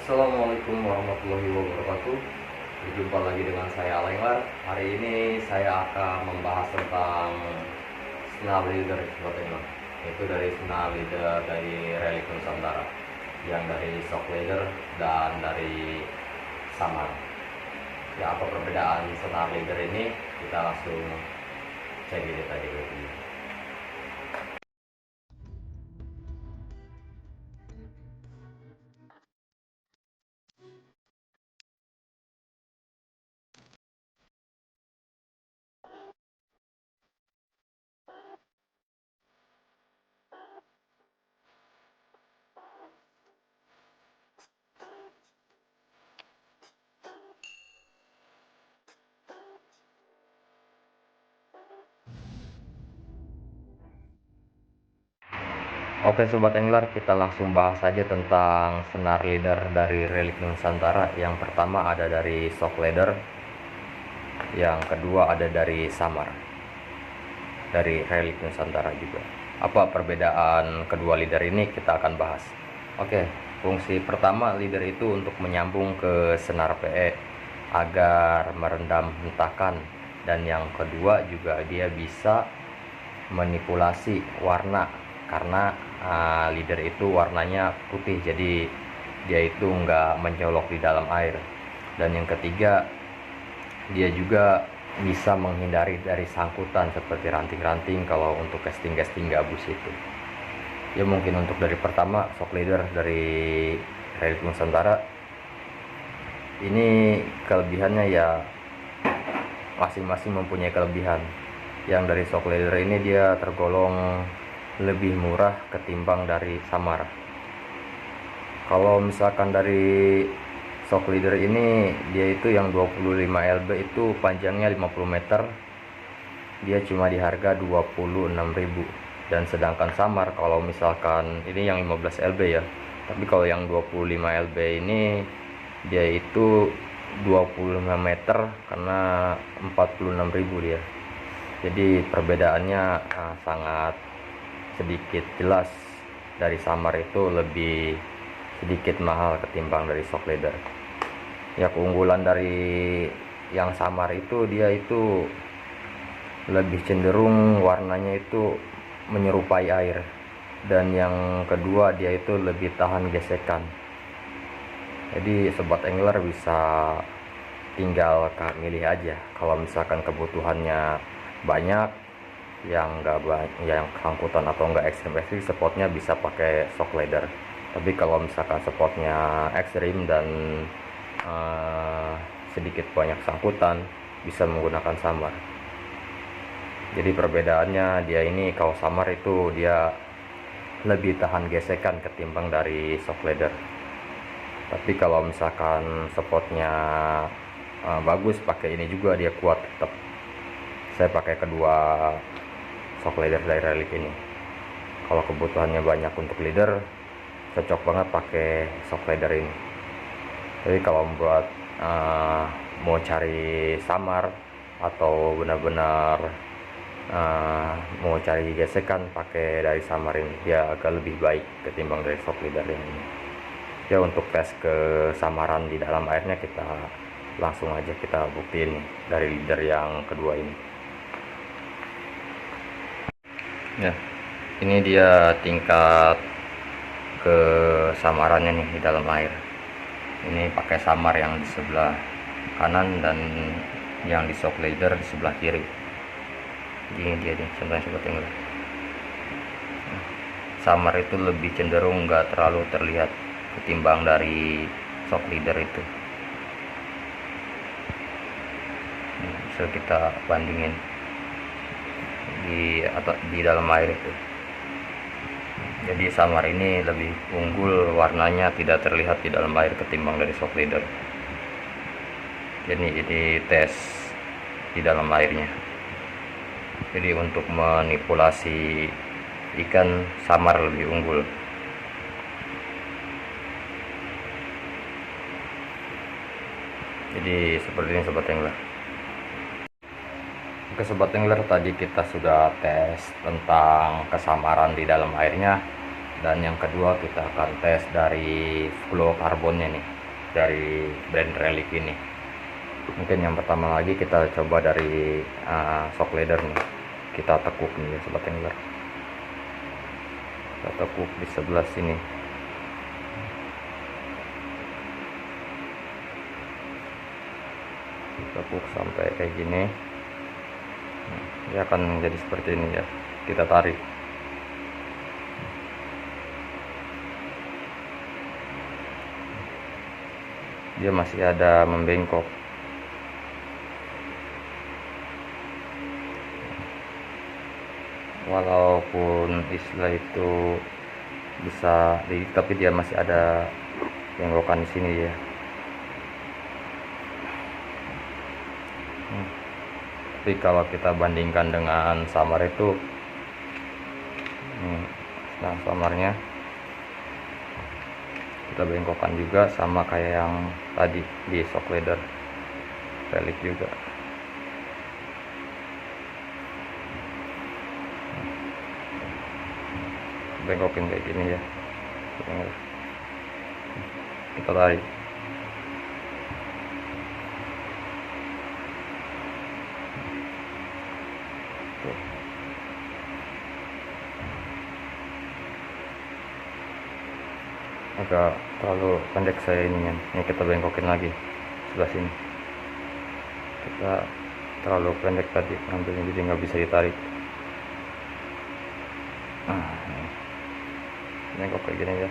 Assalamualaikum warahmatullahi wabarakatuh. Berjumpa lagi dengan saya Alenglar. Hari ini saya akan membahas tentang snap leader sebetulnya. Itu dari snap leader dari Relic Nusantara, yang dari shock leader dan dari samar. Ya, apa perbedaan snap leader ini? Kita langsung cek ini tadi. Oke sobat angler, kita langsung bahas saja tentang senar leader dari Relic Nusantara. Yang pertama ada dari shock leader, yang kedua ada dari samar, dari Relic Nusantara juga. Apa perbedaan kedua leader ini kita akan bahas. Oke, fungsi pertama leader itu untuk menyambung ke senar PE agar merendam hentakan, dan yang kedua juga dia bisa manipulasi warna, karena leader itu warnanya putih, jadi dia itu nggak mencolok di dalam air. Dan yang ketiga, dia juga bisa menghindari dari sangkutan seperti ranting-ranting kalau untuk casting gabus itu. Ya mungkin untuk dari pertama, shock leader dari Relic Nusantara ini kelebihannya ya masing-masing mempunyai kelebihan. Yang dari shock leader ini dia tergolong lebih murah ketimbang dari samar. Kalau misalkan dari shock leader ini, dia itu yang 25 lb itu panjangnya 50 meter, dia cuma di harga 26.000. Dan sedangkan samar kalau misalkan ini yang 15 lb ya, tapi kalau yang 25 lb ini dia itu 25 meter karena 46.000 dia. Jadi perbedaannya sangat sedikit jelas. Dari samar itu lebih sedikit mahal ketimbang dari shock leader. Ya, keunggulan dari yang samar itu dia itu lebih cenderung warnanya itu menyerupai air, dan yang kedua dia itu lebih tahan gesekan. Jadi sobat angler bisa tinggal milih aja. Kalau misalkan kebutuhannya banyak, yang enggak yang sangkutan atau enggak ekstrim, spotnya bisa pakai shock leader. Tapi kalau misalkan spotnya ekstrim dan sedikit banyak sangkutan, bisa menggunakan samar. Jadi perbedaannya, dia ini kalau samar itu dia lebih tahan gesekan ketimbang dari shock leader. Tapi kalau misalkan spotnya bagus, pakai ini juga dia kuat tetap. Saya pakai kedua shock leader dari Relic ini. Kalau kebutuhannya banyak untuk leader, cocok banget pakai shock leader ini. Tapi kalau buat mau cari samar atau benar-benar mau cari gesekan, pakai dari samar ini, dia agak lebih baik ketimbang dari shock leader ini. Ya, untuk tes kesamaran di dalam airnya kita langsung aja kita buktiin nih dari leader yang kedua ini. Ya, ini dia tingkat kesamarannya nih di dalam air. Ini pakai samar yang di sebelah kanan dan yang di shock leader di sebelah kiri. Ini dia nih contohnya sobat angler. Samar itu lebih cenderung nggak terlalu terlihat ketimbang dari shock leader itu. Bisa kita bandingin di dalam air itu. Jadi samar ini lebih unggul, warnanya tidak terlihat di dalam air ketimbang dari shock leader. Jadi ini tes di dalam airnya. Jadi untuk manipulasi ikan, samar lebih unggul. Jadi seperti ini sobat angler. Oke sobat angler, tadi kita sudah tes tentang kesamaran di dalam airnya, dan yang kedua kita akan tes dari fluorokarbonnya nih. dari brand Relic ini. Mungkin yang pertama lagi kita coba dari shock leader nih. Kita tekuk nih ya sobat angler. Kita tekuk di sebelah sini. Tekuk sampai kayak gini. Dia akan menjadi seperti ini ya. Kita tarik. Dia masih ada membengkok. Walaupun istilah itu bisa tapi dia masih ada bengkokan di sini ya. Tapi kalau kita bandingkan dengan samar itu, nah samarnya kita bengkokkan juga sama kayak yang tadi di shock leader Relic juga. Bengkokin kayak gini ya, kita tarik. Agak terlalu pendek saya ininya. Ini kita bengkokin lagi sebelah sini. Kita terlalu pendek tadi ngambilnya, jadi nggak bisa ditarik. Bengkok kayak gini ya,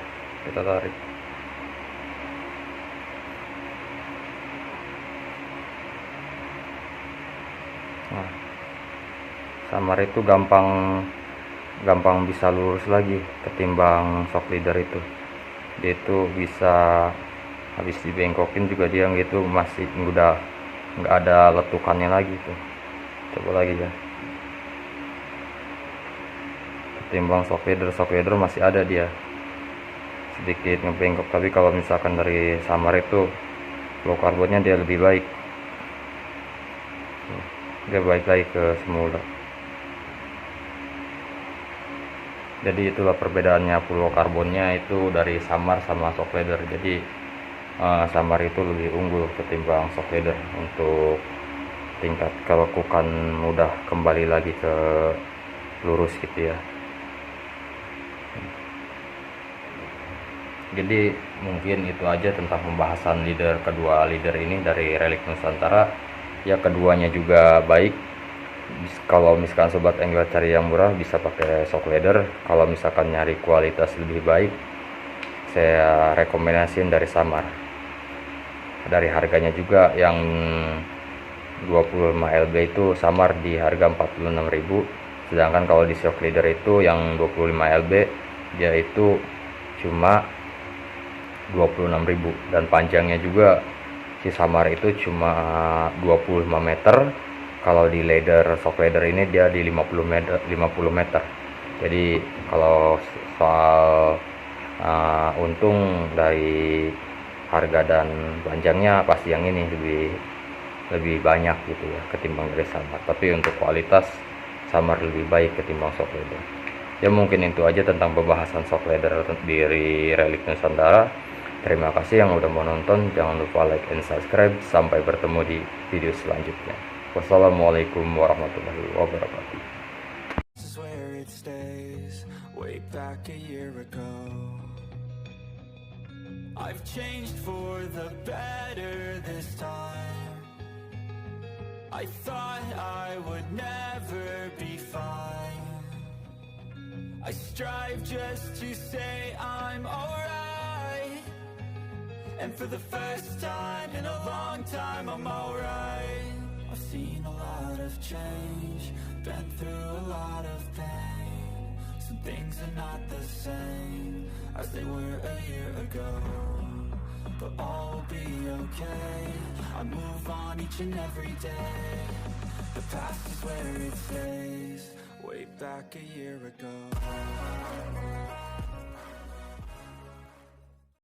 kita tarik. Nah, samar itu gampang bisa lurus lagi ketimbang shock leader itu. Dia itu bisa habis dibengkokin juga dia gitu masih udah nggak ada letukannya lagi tuh. Coba lagi ya. Ketimbang shock leader masih ada dia sedikit ngebengkok, tapi kalau misalkan dari samar itu fluorokarbonnya dia lebih baik, dia balik lagi ke semula. Jadi itulah perbedaannya fluorokarbonnya itu dari samar sama shock leader. Jadi samar itu lebih unggul ketimbang shock leader untuk tingkat kelekukan mudah kembali lagi ke lurus gitu ya. Jadi mungkin itu aja tentang pembahasan kedua leader ini dari Relic Nusantara ya. Keduanya juga baik. Kalau misalkan sobat angler cari yang murah bisa pakai shock leader. Kalau misalkan nyari kualitas lebih baik, saya rekomendasiin dari samar. Dari harganya juga yang 25 lb itu samar di harga 46.000, sedangkan kalau di shock leader itu yang 25 lb dia itu cuma 26.000, dan panjangnya juga si samar itu cuma 25 meter. Kalau di shock leader ini dia di 50 meter. Jadi kalau soal untung dari harga dan panjangnya pasti yang ini lebih banyak gitu ya ketimbang dari samar. Tapi untuk kualitas samar lebih baik ketimbang shock leader. Ya mungkin itu aja tentang pembahasan shock leader dari Relic Nusantara. Terima kasih yang udah mau nonton. Jangan lupa like and subscribe. Sampai bertemu di video selanjutnya. Wassalamualaikum warahmatullahi wabarakatuh. I've changed for the better this time. I thought I would never be fine. I strive just to say I'm alright. And for the first time in a long time I'm alright. I've seen a lot of change, been through a lot of pain. Some things are not the same as they were a year ago, but all will be okay. I move on each and every day. The past is where it stays, way back a year ago.